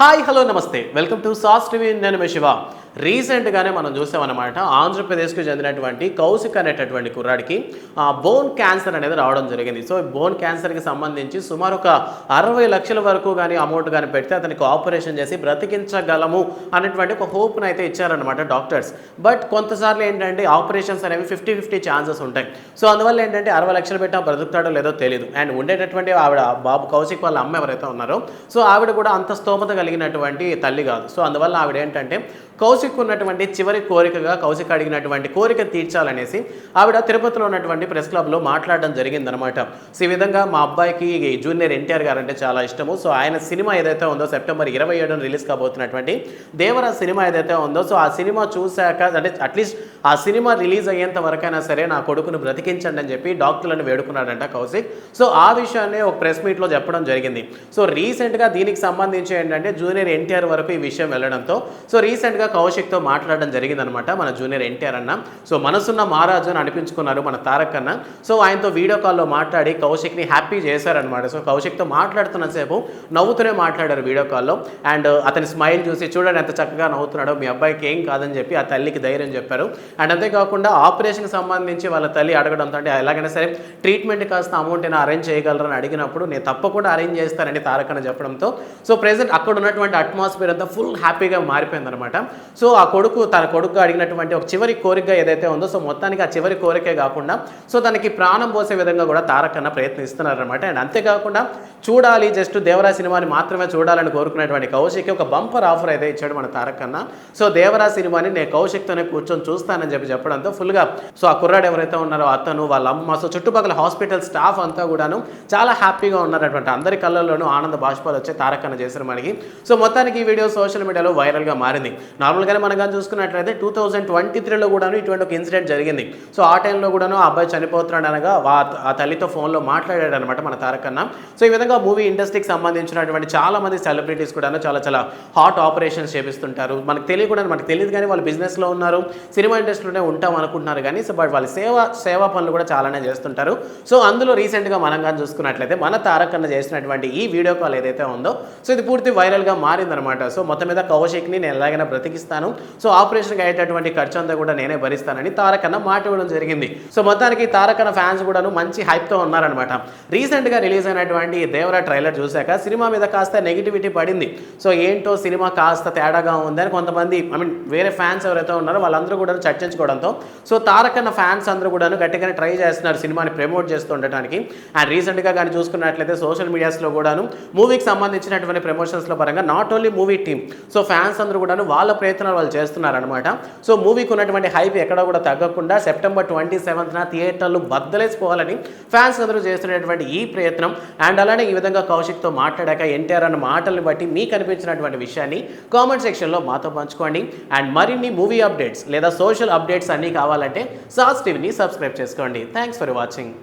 Hi hello నమస్తే welcome to sauce TV. నేను మీ శివ. రీసెంట్గానే మనం చూసామన్నమాట, ఆంధ్రప్రదేశ్కి చెందినటువంటి కౌశిక్ అనేటటువంటి కుర్రాడికి బోన్ క్యాన్సర్ అనేది రావడం జరిగింది. సో బోన్ క్యాన్సర్కి సంబంధించి సుమారు ఒక 60 లక్షల వరకు కానీ అమౌంట్ కానీ పెడితే అతనికి ఆపరేషన్ చేసి బ్రతికించగలము అనేటువంటి ఒక హోప్ను అయితే ఇచ్చారనమాట డాక్టర్స్. బట్ కొంతసార్లు ఏంటంటే ఆపరేషన్స్ అనేవి 50-50 ఛాన్సెస్ ఉంటాయి. సో అందువల్ల ఏంటంటే 60 లక్షలు పెట్టా బ్రతుకుతాడో లేదో తెలియదు. అండ్ ఉండేటటువంటి ఆవిడ బాబు కౌశిక్ వాళ్ళ అమ్మ ఎవరైతే ఉన్నారో, సో ఆవిడ కూడా అంత స్తోమత కలిగినటువంటి తల్లి కాదు. సో అందువల్ల ఆవిడ ఏంటంటే కౌశిక్ ఉన్నటువంటి చివరి కోరికగా కౌశిక్ అడిగినటువంటి కోరిక తీర్చాలనేసి ఆవిడ తిరుపతిలో ఉన్నటువంటి ప్రెస్ క్లబ్లో మాట్లాడడం జరిగిందనమాట. సో ఈ విధంగా మా అబ్బాయికి జూనియర్ ఎన్టీఆర్ గారు అంటే చాలా ఇష్టము. సో ఆయన సినిమా ఏదైతే ఉందో సెప్టెంబర్ 27న రిలీజ్ కాబోతున్నటువంటి దేవరా సినిమా ఏదైతే ఉందో, సో ఆ సినిమా చూశాక అంటే అట్లీస్ట్ ఆ సినిమా రిలీజ్ అయ్యేంత వరకైనా సరే నా కొడుకును బ్రతికించండి అని చెప్పి డాక్టర్లను వేడుకున్నాడంట కౌశిక్. సో ఆ విషయాన్ని ఒక ప్రెస్ మీట్లో చెప్పడం జరిగింది. సో రీసెంట్గా దీనికి సంబంధించి ఏంటంటే జూనియర్ ఎన్టీఆర్ వరకు ఈ విషయం వెళ్ళడంతో సో రీసెంట్గా కౌశిక్తో మాట్లాడడం జరిగిందనమాట మన జూనియర్ ఎన్టీఆర్ అన్న. సో మనసున్న మహారాజు అని అనిపించుకున్నారు మన తారక్ అన్న. సో ఆయనతో వీడియో కాల్లో మాట్లాడి కౌశిక్ని హ్యాపీ చేశారనమాట. సో కౌశిక్తో మాట్లాడుతున్నసేపు నవ్వుతూనే మాట్లాడారు వీడియో కాల్లో. అండ్ అతని స్మైల్ చూసి చూడండి ఎంత చక్కగా నవ్వుతున్నాడో, మీ అబ్బాయికి ఏం కాదని చెప్పి ఆ తల్లికి ధైర్యం చెప్పారు. అండ్ అంతేకాకుండా ఆపరేషన్కి సంబంధించి వాళ్ళ తల్లి అడగడంతో అంటే ఎలాగైనా సరే ట్రీట్మెంట్ కాస్త అమౌంట్ అయినా అరేంజ్ చేయగలరని అడిగినప్పుడు నేను తప్పకుండా అరేంజ్ చేస్తానని తారక్ అన్న చెప్పడంతో సో ప్రెసెంట్ అక్కడ ఉన్నటువంటి అట్మాస్ఫియర్ అంతా ఫుల్ హ్యాపీగా మారిపోయిందనమాట. సో ఆ తన కొడుకు అడిగినటువంటి ఒక చివరి కోరిక ఏదైతే ఉందో, సో మొత్తానికి ఆ చివరి కోరికే కాకుండా సో తనకి ప్రాణం పోసే విధంగా కూడా తారక్ అన్న ప్రయత్నిస్తున్నారనమాట. అండ్ అంతేకాకుండా చూడాలి జస్ట్ దేవరా సినిమాని మాత్రమే చూడాలని కోరుకునేటువంటి కౌశిక్ ఒక బంపర్ ఆఫర్ అయితే ఇచ్చాడు మన తారక్ అన్న. సో దేవరా సినిమాని నేను కౌశిక్తోనే కూర్చొని చూస్తానని చెప్పడంతో ఫుల్గా సో ఆ కుర్రాడు ఎవరైతే ఉన్నారో అతను వాళ్ళ అమ్మ సో చుట్టుపక్కల హాస్పిటల్ స్టాఫ్ అంతా కూడాను చాలా హ్యాపీగా ఉన్నారనమాట. అందరి కళ్ళల్లోనూ ఆనంద బాష్పాలు వచ్చే తారక్ అన్న చేసిన మనకి. సో మొత్తానికి ఈ వీడియో సోషల్ మీడియాలో వైరల్గా మారింది. నార్మల్గానే మనం కానీ చూసుకున్నట్లయితే 2023లో కూడాను ఇటువంటి ఒక ఇన్సిడెంట్ జరిగింది. సో ఆ టైంలో కూడాను ఆ అబ్బాయి చనిపోతున్నాడు అనగా ఆ తల్లితో ఫోన్లో మాట్లాడాడు అనమాట మన తారక్ అన్న. సో ఈ విధంగా మూవీ ఇండస్ట్రీకి సంబంధించినటువంటి చాలా మంది సెలబ్రిటీస్ కూడా చాలా హాట్ ఆపరేషన్స్ చేపిస్తుంటారు. మనకు తెలియకుండా మనకు తెలియదు కానీ వాళ్ళు బిజినెస్లో ఉన్నారు, సినిమా ఇండస్ట్రీలోనే ఉంటాం అనుకుంటున్నారు కానీ సో బట్ వాళ్ళు సేవా పనులు కూడా చాలానే చేస్తుంటారు. సో అందులో రీసెంట్గా మనం కానీ చూసుకున్నట్లయితే మన తారక్ అన్న చేసినటువంటి ఈ వీడియో కాల్ ఏదైతే ఉందో సో ఇది పూర్తి వైరల్గా మారిందనమాట. సో మొత్తం మీద కౌశిక్ని నేను ఎలాగైనా బ్రతికిస్తాను, సో ఆపరేషన్కి అయ్యేటటువంటి ఖర్చు అంతా కూడా నేనే భరిస్తానని తారక్ అన్న మాట ఇవ్వడం జరిగింది. సో మొత్తానికి తారక్ అన్న ఫ్యాన్స్ కూడాను మంచి హైప్తో ఉన్నారనమాట. రీసెంట్గా రిలీజ్ అయినటువంటి దేవరా ట్రైలర్ చూశాక సినిమా మీద కాస్త నెగిటివిటీ పడింది. సో ఏంటో సినిమా కాస్త తేడాగా ఉందని కొంతమంది వేరే ఫ్యాన్స్ ఎవరైతే ఉన్నారో వాళ్ళందరూ కూడా చర్చించుకోవడంతో సో తారక్ అన్న ఫ్యాన్స్ అందరూ కూడాను గట్టిగానే ట్రై చేస్తున్నారు సినిమాని ప్రమోట్ చేస్తూ ఉండటానికి. అండ్ రీసెంట్గా కానీ చూసుకున్నట్లయితే సోషల్ మీడియాస్లో కూడాను మూవీకి సంబంధించినటువంటి ప్రమోషన్స్లో పరంగా not only movie team so fans అందరూ కూడాను వాళ్ళ ప్రయత్నాలు వాళ్ళు చేస్తున్నారనమాట. సో మూవీకి ఉన్నటువంటి హైప్ ఎక్కడ కూడా తగ్గకుండా సెప్టెంబర్ 27న థియేటర్లు బద్దలేసిపోవాలని ఫ్యాన్స్ అందరూ చేస్తున్నటువంటి ఈ ప్రయత్నం. అండ్ అలానే ఈ విధంగా కౌశిక్తో మాట్లాడాక ఎన్టీఆర్ అన్న మాటల్ని బట్టి మీకు అనిపించినటువంటి విషయాన్ని కామెంట్ సెక్షన్లో మాతో పంచుకోండి. అండ్ మరిన్ని మూవీ అప్డేట్స్ లేదా సోషల్ అప్డేట్స్ అన్నీ కావాలంటే సాస్ టీవీని సబ్స్క్రైబ్ చేసుకోండి. Thanks for watching.